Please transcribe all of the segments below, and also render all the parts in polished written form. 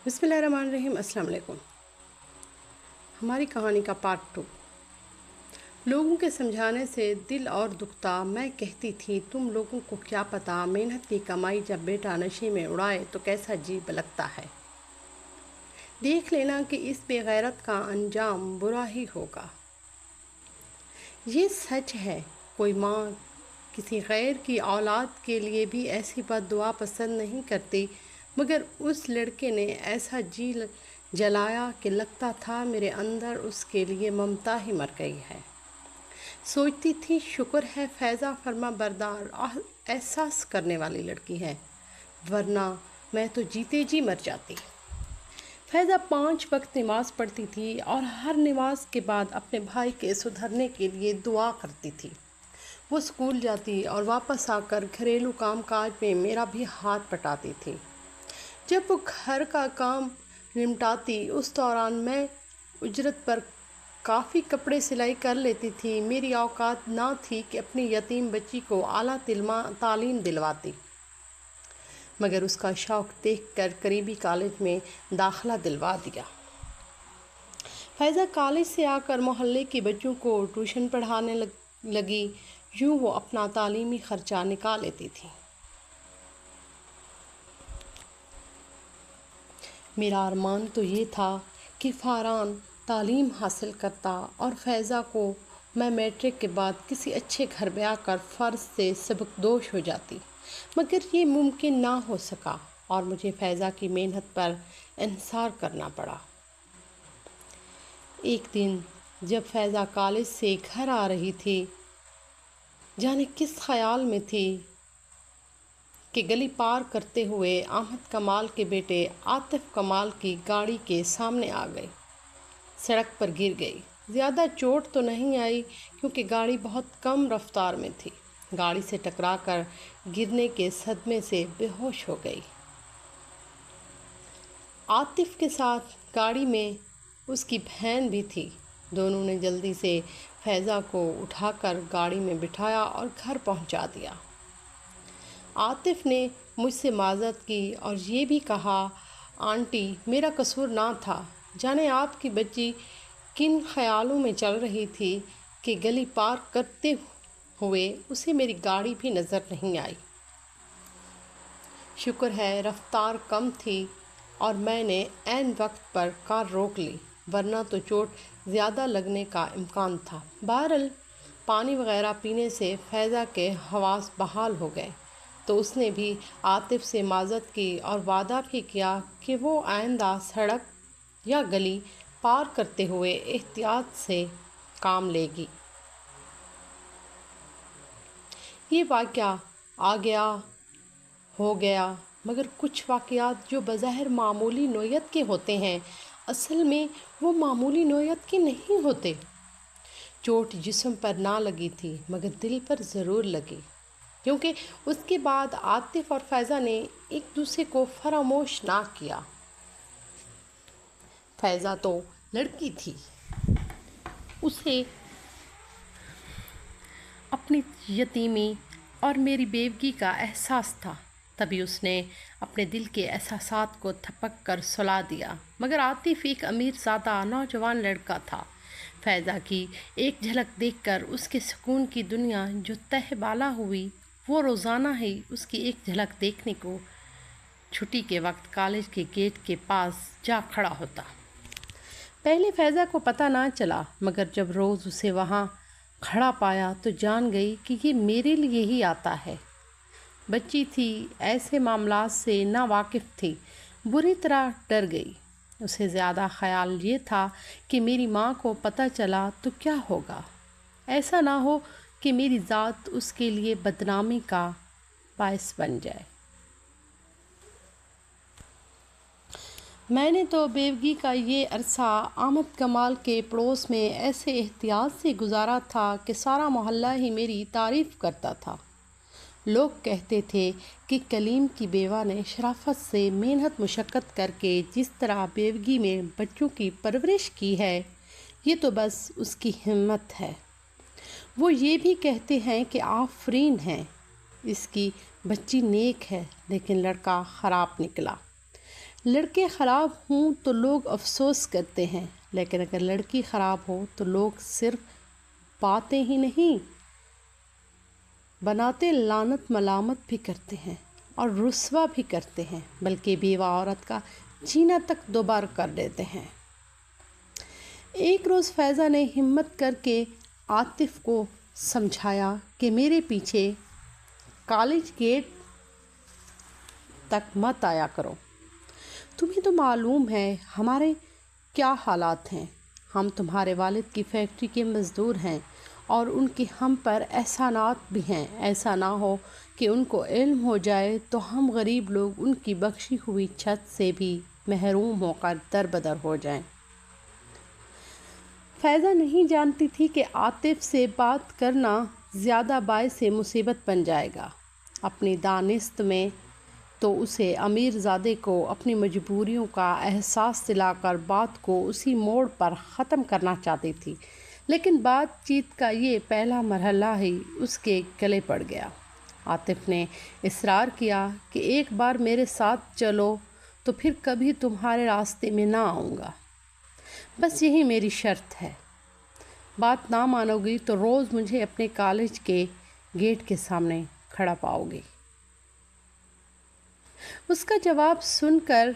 بسم اللہ الرحمن الرحیم۔ السلام علیکم۔ ہماری کہانی کا پارٹ 2۔ لوگوں کے سمجھانے سے دل اور دکھتا، میں کہتی تھی تم لوگوں کو کیا پتا محنت کی کمائی جب بیٹا نشے میں اڑائے تو کیسا عجیب لگتا ہے۔ دیکھ لینا کہ اس بے غیرت کا انجام برا ہی ہوگا۔ یہ سچ ہے، کوئی ماں کسی غیر کی اولاد کے لیے بھی ایسی بد دعا پسند نہیں کرتی، مگر اس لڑکے نے ایسا جی جلایا کہ لگتا تھا میرے اندر اس کے لیے ممتا ہی مر گئی ہے۔ سوچتی تھی شکر ہے فیضا فرما بردار اور احساس کرنے والی لڑکی ہے، ورنہ میں تو جیتے جی مر جاتی۔ فیضا 5 وقت نماز پڑھتی تھی اور ہر نماز کے بعد اپنے بھائی کے سدھرنے کے لیے دعا کرتی تھی۔ وہ اسکول جاتی اور واپس آ کر گھریلو کام کاج میں میرا بھی ہاتھ بٹاتی تھی۔ جب وہ گھر کا کام نمٹاتی اس دوران میں اجرت پر کافی کپڑے سلائی کر لیتی تھی۔ میری اوقات نہ تھی کہ اپنی یتیم بچی کو اعلیٰ تعلیم دلواتی، مگر اس کا شوق دیکھ کر قریبی کالج میں داخلہ دلوا دیا۔ فیضا کالج سے آ کر محلے کے بچوں کو ٹیوشن پڑھانے لگی، یوں وہ اپنا تعلیمی خرچہ نکال لیتی تھی۔ میرا ارمان تو یہ تھا کہ فاران تعلیم حاصل کرتا اور فیضا کو میں میٹرک کے بعد کسی اچھے گھر بیاہ کر فرض سے سبکدوش ہو جاتی، مگر یہ ممکن نہ ہو سکا اور مجھے فیضا کی محنت پر انحصار کرنا پڑا۔ ایک دن جب فیضا کالج سے گھر آ رہی تھی، جانے کس خیال میں تھی کہ گلی پار کرتے ہوئے احمد کمال کے بیٹے عاطف کمال کی گاڑی کے سامنے آ گئی، سڑک پر گر گئی۔ زیادہ چوٹ تو نہیں آئی کیونکہ گاڑی بہت کم رفتار میں تھی۔ گاڑی سے ٹکرا کر گرنے کے صدمے سے بے ہوش ہو گئی۔ عاطف کے ساتھ گاڑی میں اس کی بہن بھی تھی۔ دونوں نے جلدی سے فیضا کو اٹھا کر گاڑی میں بٹھایا اور گھر پہنچا دیا۔ عاطف نے مجھ سے معذرت کی اور یہ بھی کہا آنٹی میرا قصور نہ تھا، جانے آپ کی بچی کن خیالوں میں چل رہی تھی کہ گلی پار کرتے ہوئے اسے میری گاڑی بھی نظر نہیں آئی۔ شکر ہے رفتار کم تھی اور میں نے عین وقت پر کار روک لی، ورنہ تو چوٹ زیادہ لگنے کا امکان تھا۔ بہرحال پانی وغیرہ پینے سے فیضا کے حواس بحال ہو گئے تو اس نے بھی عاطف سے معذرت کی اور وعدہ بھی کیا کہ وہ آئندہ سڑک یا گلی پار کرتے ہوئے احتیاط سے کام لے گی۔ یہ واقعہ آ گیا ہو گیا، مگر کچھ واقعات جو بظاہر معمولی نوعیت کے ہوتے ہیں اصل میں وہ معمولی نوعیت کے نہیں ہوتے۔ چوٹ جسم پر نہ لگی تھی مگر دل پر ضرور لگی، کیونکہ اس کے بعد عاطف اور فیضا نے ایک دوسرے کو فراموش نہ کیا۔ فیضا تو لڑکی تھی، اسے اپنی یتیمی اور میری بیوگی کا احساس تھا، تبھی اس نے اپنے دل کے احساسات کو تھپک کر سلا دیا۔ مگر عاطف ایک امیر زادہ نوجوان لڑکا تھا۔ فیضا کی ایک جھلک دیکھ کر اس کے سکون کی دنیا جو تہ بالا ہوئی، وہ روزانہ ہی اس کی ایک جھلک دیکھنے کو چھٹی کے وقت کالج کے گیٹ کے پاس جا کھڑا ہوتا۔ پہلے فیضا کو پتہ نہ چلا، مگر جب روز اسے وہاں کھڑا پایا تو جان گئی کہ یہ میرے لیے ہی آتا ہے۔ بچی تھی، ایسے معاملات سے نا واقف تھی، بری طرح ڈر گئی۔ اسے زیادہ خیال یہ تھا کہ میری ماں کو پتہ چلا تو کیا ہوگا، ایسا نہ ہو کہ میری ذات اس کے لیے بدنامی کا باعث بن جائے۔ میں نے تو بیوگی کا یہ عرصہ احمد کمال کے پڑوس میں ایسے احتیاط سے گزارا تھا کہ سارا محلہ ہی میری تعریف کرتا تھا۔ لوگ کہتے تھے کہ کلیم کی بیوہ نے شرافت سے محنت مشقت کر کے جس طرح بیوگی میں بچوں کی پرورش کی ہے، یہ تو بس اس کی ہمت ہے۔ وہ یہ بھی کہتے ہیں کہ آفرین ہے، اس کی بچی نیک ہے لیکن لڑکا خراب نکلا۔ لڑکے خراب ہوں تو لوگ افسوس کرتے ہیں، لیکن اگر لڑکی خراب ہو تو لوگ صرف باتیں ہی نہیں بناتے، لعنت ملامت بھی کرتے ہیں اور رسوا بھی کرتے ہیں، بلکہ بیوہ عورت کا جینا تک دوبار کر دیتے ہیں۔ ایک روز فیضا نے ہمت کر کے عاطف کو سمجھایا کہ میرے پیچھے کالج گیٹ تک مت آیا کرو، تمہیں تو معلوم ہے ہمارے کیا حالات ہیں، ہم تمہارے والد کی فیکٹری کے مزدور ہیں اور ان کے ہم پر احسانات بھی ہیں، ایسا نہ ہو کہ ان کو علم ہو جائے تو ہم غریب لوگ ان کی بخشی ہوئی چھت سے بھی محروم ہو کر دربدر ہو جائیں۔ فیضا نہیں جانتی تھی کہ عاطف سے بات کرنا زیادہ باعث مصیبت بن جائے گا۔ اپنی دانست میں تو اسے امیر زادے کو اپنی مجبوریوں کا احساس دلا کر بات کو اسی موڑ پر ختم کرنا چاہتی تھی، لیکن بات چیت کا یہ پہلا مرحلہ ہی اس کے گلے پڑ گیا۔ عاطف نے اصرار کیا کہ ایک بار میرے ساتھ چلو تو پھر کبھی تمہارے راستے میں نہ آؤں گا، بس یہی میری شرط ہے، بات نہ مانو گی تو روز مجھے اپنے کالج کے گیٹ کے سامنے کھڑا پاؤ گی۔ اس کا جواب سن کر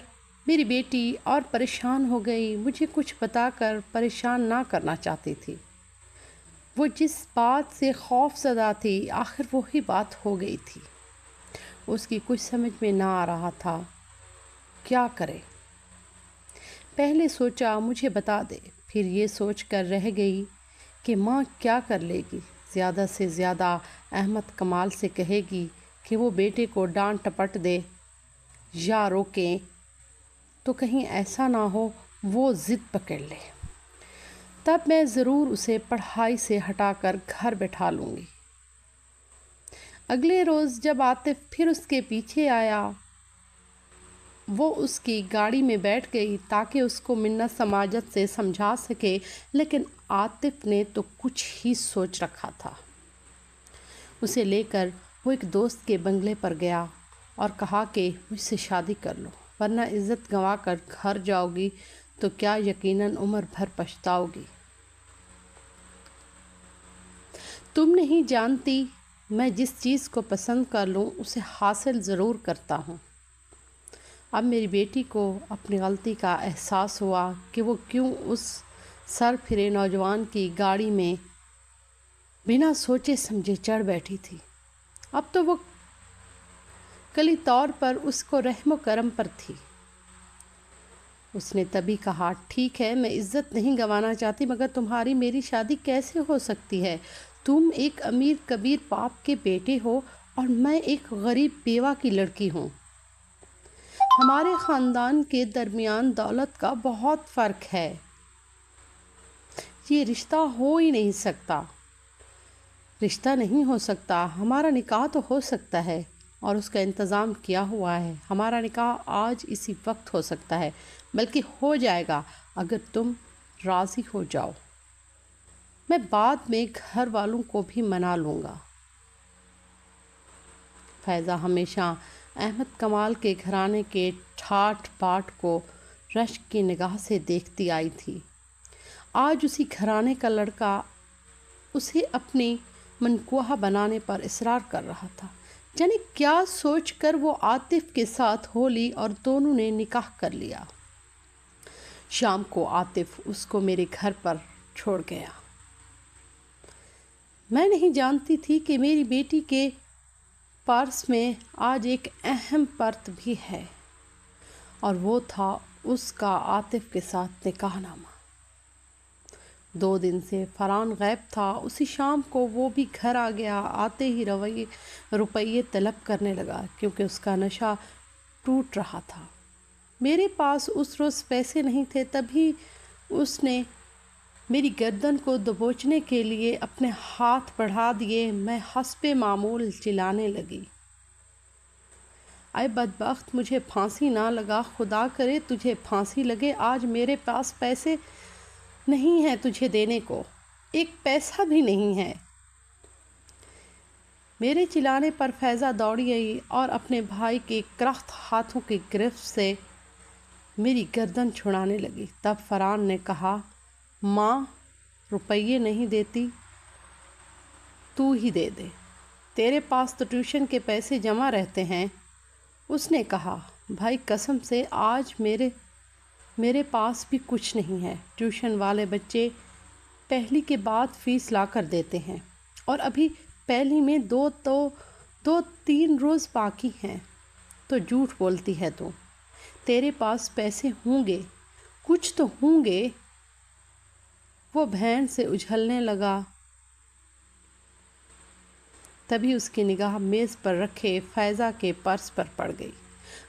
میری بیٹی اور پریشان ہو گئی، مجھے کچھ بتا کر پریشان نہ کرنا چاہتی تھی۔ وہ جس بات سے خوف زدہ تھی آخر وہی بات ہو گئی تھی۔ اس کی کچھ سمجھ میں نہ آ رہا تھا کیا کرے۔ پہلے سوچا مجھے بتا دے، پھر یہ سوچ کر رہ گئی کہ ماں کیا کر لے گی، زیادہ سے زیادہ احمد کمال سے کہے گی کہ وہ بیٹے کو ڈانٹ ٹپٹ دے یا روکیں، تو کہیں ایسا نہ ہو وہ ضد پکڑ لے، تب میں ضرور اسے پڑھائی سے ہٹا کر گھر بٹھا لوں گی۔ اگلے روز جب عاطف پھر اس کے پیچھے آیا، وہ اس کی گاڑی میں بیٹھ گئی تاکہ اس کو منت سماجت سے سمجھا سکے، لیکن عاطف نے تو کچھ ہی سوچ رکھا تھا۔ اسے لے کر وہ ایک دوست کے بنگلے پر گیا اور کہا کہ مجھ سے شادی کر لو، ورنہ عزت گنوا کر گھر جاؤ گی تو کیا یقیناً عمر بھر پچھتاؤ گی۔ تم نہیں جانتی میں جس چیز کو پسند کر لوں اسے حاصل ضرور کرتا ہوں۔ اب میری بیٹی کو اپنی غلطی کا احساس ہوا کہ وہ کیوں اس سر پھرے نوجوان کی گاڑی میں بنا سوچے سمجھے چڑھ بیٹھی تھی۔ اب تو وہ کلی طور پر اس کو رحم و کرم پر تھی۔ اس نے تبھی کہا، ٹھیک ہے میں عزت نہیں گنوانا چاہتی، مگر تمہاری میری شادی کیسے ہو سکتی ہے؟ تم ایک امیر کبیر باپ کے بیٹے ہو اور میں ایک غریب بیوہ کی لڑکی ہوں۔ ہمارے خاندان کے درمیان دولت کا بہت فرق ہے، یہ رشتہ ہو ہی نہیں سکتا۔ رشتہ نہیں ہو سکتا، ہمارا نکاح تو ہو سکتا ہے اور اس کا انتظام کیا ہوا ہے۔ ہمارا نکاح آج اسی وقت ہو سکتا ہے، بلکہ ہو جائے گا اگر تم راضی ہو جاؤ۔ میں بعد میں گھر والوں کو بھی منا لوں گا۔ فیضا ہمیشہ احمد کمال کے گھرانے کے ٹھاٹ باٹ کو رشک کی نگاہ سے دیکھتی آئی تھی۔ آج اسی گھرانے کا لڑکا اسے اپنی منکوہ بنانے پر اصرار کر رہا تھا۔ جانے کیا سوچ کر وہ عاطف کے ساتھ ہو لی اور دونوں نے نکاح کر لیا۔ شام کو عاطف اس کو میرے گھر پر چھوڑ گیا۔ میں نہیں جانتی تھی کہ میری بیٹی کے پرس میں آج ایک اہم پرت بھی ہے، اور وہ تھا اس کا عاطف کے ساتھ نکاح نامہ۔ 2 دن سے فرحان غائب تھا، اسی شام کو وہ بھی گھر آ گیا، آتے ہی روپیے طلب کرنے لگا کیونکہ اس کا نشہ ٹوٹ رہا تھا۔ میرے پاس اس روز پیسے نہیں تھے، تبھی اس نے میری گردن کو دبوچنے کے لیے اپنے ہاتھ بڑھا دیے۔ میں حسب معمول چلانے لگی، اے بدبخت مجھے پھانسی نہ لگا، خدا کرے تجھے پھانسی لگے، آج میرے پاس پیسے نہیں ہے تجھے دینے کو، ایک پیسہ بھی نہیں ہے۔ میرے چلانے پر فیضا دوڑی آئی اور اپنے بھائی کے کرخت ہاتھوں کی گرفت سے میری گردن چھڑانے لگی۔ تب فرحان نے کہا، ماں روپیے نہیں دیتی، تو ہی دے دے، تیرے پاس تو ٹیوشن کے پیسے جمع رہتے ہیں۔ اس نے کہا، بھائی قسم سے آج میرے پاس بھی کچھ نہیں ہے۔ ٹیوشن والے بچے پہلی کے بعد فیس لا کر دیتے ہیں اور ابھی پہلی میں دو تین روز باقی ہیں۔ تو جھوٹ بولتی ہے تو، تیرے پاس پیسے ہوں گے، کچھ تو ہوں گے۔ وہ بہن سے اچھلنے لگا۔ تبھی اس کی نگاہ میز پر رکھے فائزہ کے پرس پر پڑ گئی۔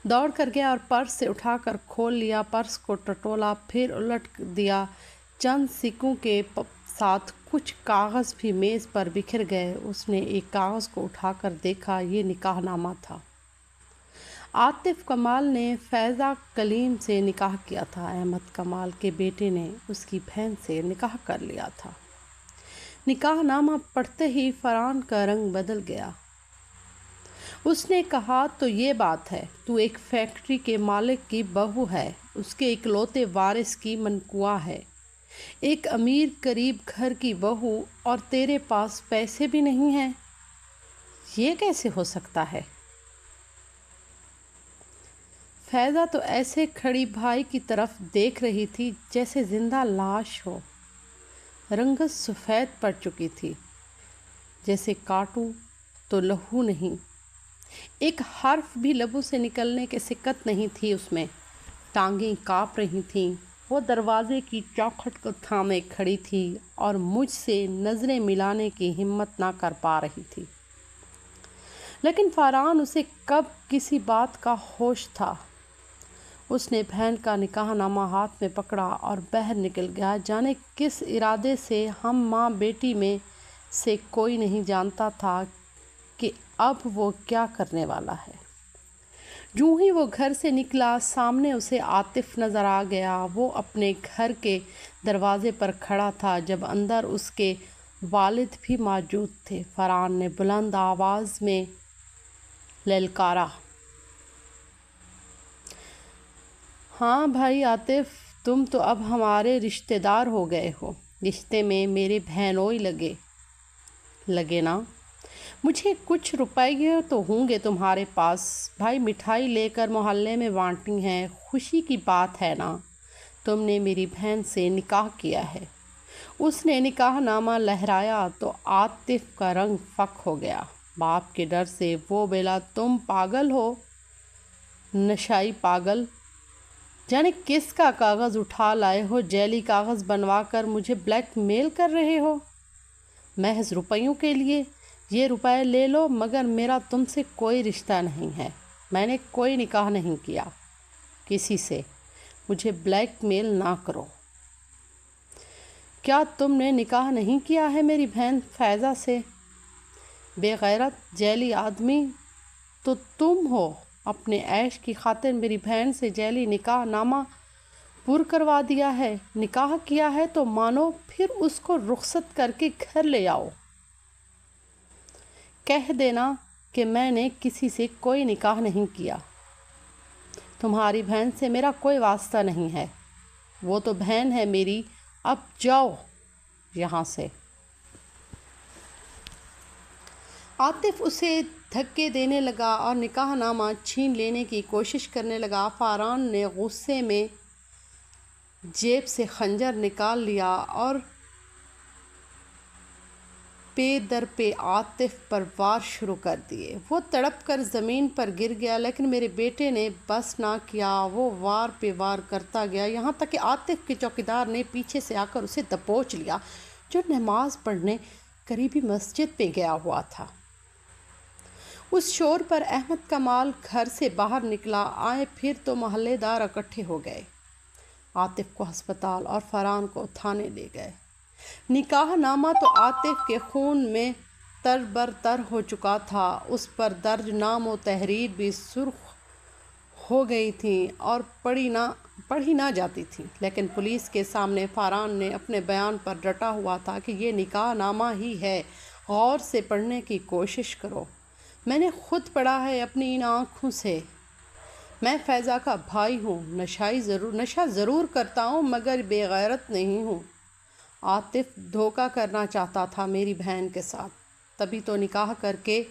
دوڑ کر گیا اور پرس سے اٹھا کر کھول لیا، پرس کو ٹٹولا، پھر الٹ دیا۔ چند سکوں کے ساتھ کچھ کاغذ بھی میز پر بکھر گئے۔ اس نے ایک کاغذ کو اٹھا کر دیکھا، یہ نکاح نامہ تھا۔ عاطف کمال نے فائزہ کلیم سے نکاح کیا تھا۔ احمد کمال کے بیٹے نے اس کی بہن سے نکاح کر لیا تھا۔ نکاح نامہ پڑھتے ہی فرحان کا رنگ بدل گیا۔ اس نے کہا، تو یہ بات ہے، تو ایک فیکٹری کے مالک کی بہو ہے، اس کے اکلوتے وارث کی منقوہ ہے، ایک امیر غریب گھر کی بہو، اور تیرے پاس پیسے بھی نہیں ہیں، یہ کیسے ہو سکتا ہے؟ فائزہ تو ایسے کھڑی بھائی کی طرف دیکھ رہی تھی جیسے زندہ لاش ہو۔ رنگت سفید پڑ چکی تھی، جیسے کاٹوں تو لہو نہیں، ایک حرف بھی لبوں سے نکلنے کے سکت نہیں تھی اس میں۔ ٹانگیں کانپ رہی تھیں۔ وہ دروازے کی چوکھٹ کو تھامے کھڑی تھی اور مجھ سے نظریں ملانے کی ہمت نہ کر پا رہی تھی۔ لیکن فرحان اسے کب کسی بات کا ہوش تھا۔ اس نے بہن کا نکاح نامہ ہاتھ میں پکڑا اور باہر نکل گیا۔ جانے کس ارادے سے، ہم ماں بیٹی میں سے کوئی نہیں جانتا تھا کہ اب وہ کیا کرنے والا ہے۔ جوں ہی وہ گھر سے نکلا، سامنے اسے عاطف نظر آ گیا۔ وہ اپنے گھر کے دروازے پر کھڑا تھا جب اندر اس کے والد بھی موجود تھے۔ فرحان نے بلند آواز میں للکارا، ہاں بھائی عاطف، تم تو اب ہمارے رشتہ دار ہو گئے ہو، رشتے میں میرے بہنوئی لگے نا؟ مجھے کچھ روپیے تو ہوں گے تمہارے پاس، بھائی مٹھائی لے کر محلے میں بانٹنی ہے، خوشی کی بات ہے نا؟ تم نے میری بہن سے نکاح کیا ہے۔ اس نے نکاح نامہ لہرایا تو عاطف کا رنگ فک ہو گیا۔ باپ کے ڈر سے وہ بولا، تم پاگل ہو، نشائی پاگل، جانے کس کا کاغذ اٹھا لائے ہو، جعلی کاغذ بنوا کر مجھے بلیک میل کر رہے ہو محض روپیوں کے لیے؟ یہ روپے لے لو، مگر میرا تم سے کوئی رشتہ نہیں ہے، میں نے کوئی نکاح نہیں کیا کسی سے، مجھے بلیک میل نہ کرو۔ کیا تم نے نکاح نہیں کیا ہے میری بہن فائزہ سے؟ بے غیرت جعلی آدمی تو تم ہو، اپنے عیش کی خاطر میری بہن سے جعلی نکاح نامہ پر کروا دیا ہے۔ نکاح کیا ہے تو مانو، پھر اس کو رخصت کر کے گھر لے آؤ۔ کہہ دینا کہ میں نے کسی سے کوئی نکاح نہیں کیا، تمہاری بہن سے میرا کوئی واسطہ نہیں ہے، وہ تو بہن ہے میری، اب جاؤ یہاں سے۔ عاطف اسے دھکے دینے لگا اور نکاح نامہ چھین لینے کی کوشش کرنے لگا۔ فرحان نے غصے میں جیب سے خنجر نکال لیا اور پے در پے عاطف پر وار شروع کر دیے۔ وہ تڑپ کر زمین پر گر گیا، لیکن میرے بیٹے نے بس نہ کیا، وہ وار پہ وار کرتا گیا، یہاں تک کہ عاطف کے چوکیدار نے پیچھے سے آ کر اسے دبوچ لیا، جو نماز پڑھنے قریبی مسجد پہ گیا ہوا تھا۔ اس شور پر احمد کمال گھر سے باہر نکلا آئے، پھر تو محلے دار اکٹھے ہو گئے، عاطف کو ہسپتال اور فرحان کو تھانے لے گئے۔ نکاح نامہ تو عاطف کے خون میں تر برتر ہو چکا تھا، اس پر درج نام و تحریر بھی سرخ ہو گئی تھیں اور پڑھی نہ جاتی تھیں، لیکن پولیس کے سامنے فرحان نے اپنے بیان پر ڈٹا ہوا تھا کہ یہ نکاح نامہ ہی ہے، غور سے پڑھنے کی کوشش کرو، میں نے خود پڑھا ہے اپنی ان آنکھوں سے، میں فیضا کا بھائی ہوں، نشہ ضرور کرتا ہوں مگر بے غیرت نہیں ہوں۔ عاطف دھوکہ کرنا چاہتا تھا میری بہن کے ساتھ، تبھی تو نکاح کر کے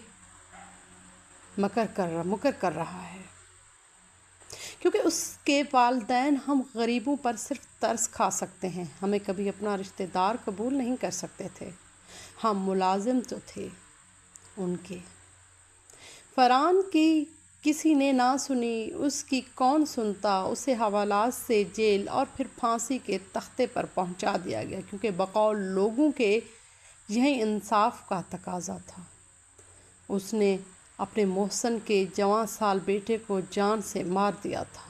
مکر کر رہا ہے، کیونکہ اس کے والدین ہم غریبوں پر صرف ترس کھا سکتے ہیں، ہمیں کبھی اپنا رشتہ دار قبول نہیں کر سکتے تھے، ہم ملازم تو تھے ان کے۔ فرحان کی کسی نے نہ سنی، اس کی کون سنتا، اسے حوالات سے جیل اور پھر پھانسی کے تختے پر پہنچا دیا گیا، کیونکہ بقول لوگوں کے یہی انصاف کا تقاضا تھا۔ اس نے اپنے محسن کے جوان سال بیٹے کو جان سے مار دیا تھا۔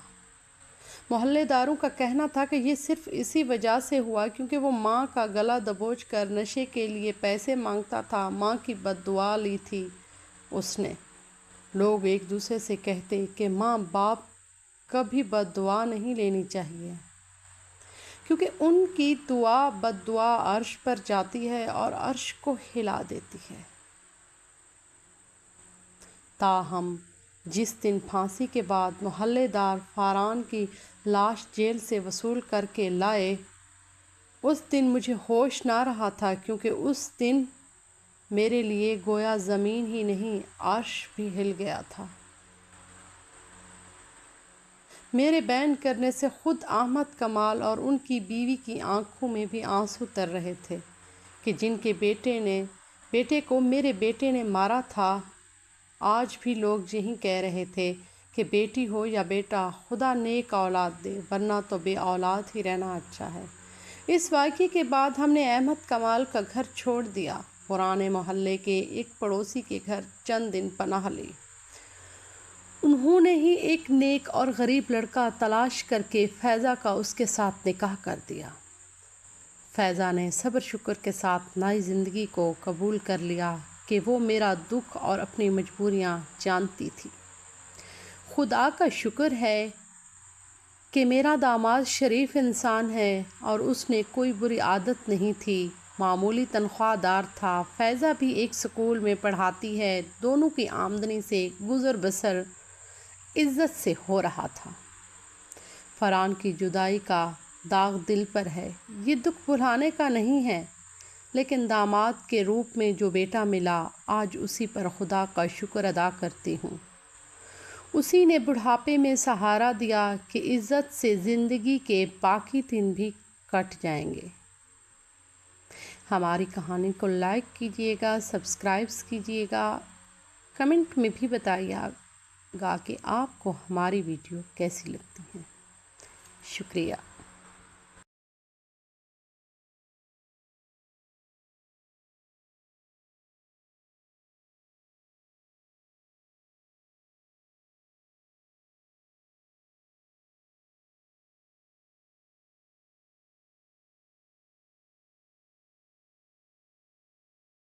محلے داروں کا کہنا تھا کہ یہ صرف اسی وجہ سے ہوا کیونکہ وہ ماں کا گلا دبوچ کر نشے کے لیے پیسے مانگتا تھا، ماں کی بد دعا لی تھی اس نے۔ لوگ ایک دوسرے سے کہتے کہ ماں باپ کبھی بد دعا نہیں لینی چاہیے، کیونکہ ان کی دعا بد دعا عرش پر جاتی ہے اور عرش کو ہلا دیتی ہے۔ تاہم جس دن پھانسی کے بعد محلے دار فرحان کی لاش جیل سے وصول کر کے لائے، اس دن مجھے ہوش نہ رہا تھا، کیونکہ اس دن میرے لیے گویا زمین ہی نہیں عرش بھی ہل گیا تھا۔ میرے بیان کرنے سے خود احمد کمال اور ان کی بیوی کی آنکھوں میں بھی آنسو تر رہے تھے کہ جن کے بیٹے کو میرے بیٹے نے مارا تھا۔ آج بھی لوگ یہی کہہ رہے تھے کہ بیٹی ہو یا بیٹا، خدا نیک اولاد دے، ورنہ تو بے اولاد ہی رہنا اچھا ہے۔ اس واقعے کے بعد ہم نے احمد کمال کا گھر چھوڑ دیا، پرانے محلے کے ایک پڑوسی کے گھر چند دن پناہ لی۔ انہوں نے ہی ایک نیک اور غریب لڑکا تلاش کر کے فیضا کا اس کے ساتھ نکاح کر دیا۔ فیضا نے صبر شکر کے ساتھ نئی زندگی کو قبول کر لیا کہ وہ میرا دکھ اور اپنی مجبوریاں جانتی تھی۔ خدا کا شکر ہے کہ میرا داماد شریف انسان ہے اور اس نے کوئی بری عادت نہیں تھی، معمولی تنخواہ دار تھا۔ فیضا بھی ایک سکول میں پڑھاتی ہے، دونوں کی آمدنی سے گزر بسر عزت سے ہو رہا تھا۔ فرحان کی جدائی کا داغ دل پر ہے، یہ دکھ بھلانے کا نہیں ہے، لیکن داماد کے روپ میں جو بیٹا ملا، آج اسی پر خدا کا شکر ادا کرتی ہوں۔ اسی نے بڑھاپے میں سہارا دیا کہ عزت سے زندگی کے باقی دن بھی کٹ جائیں گے۔ ہماری کہانی کو لائک کیجیے گا، سبسکرائب کیجیے گا، کمنٹ میں بھی بتائیے گا کہ آپ کو ہماری ویڈیو کیسی لگتی ہیں۔ شکریہ۔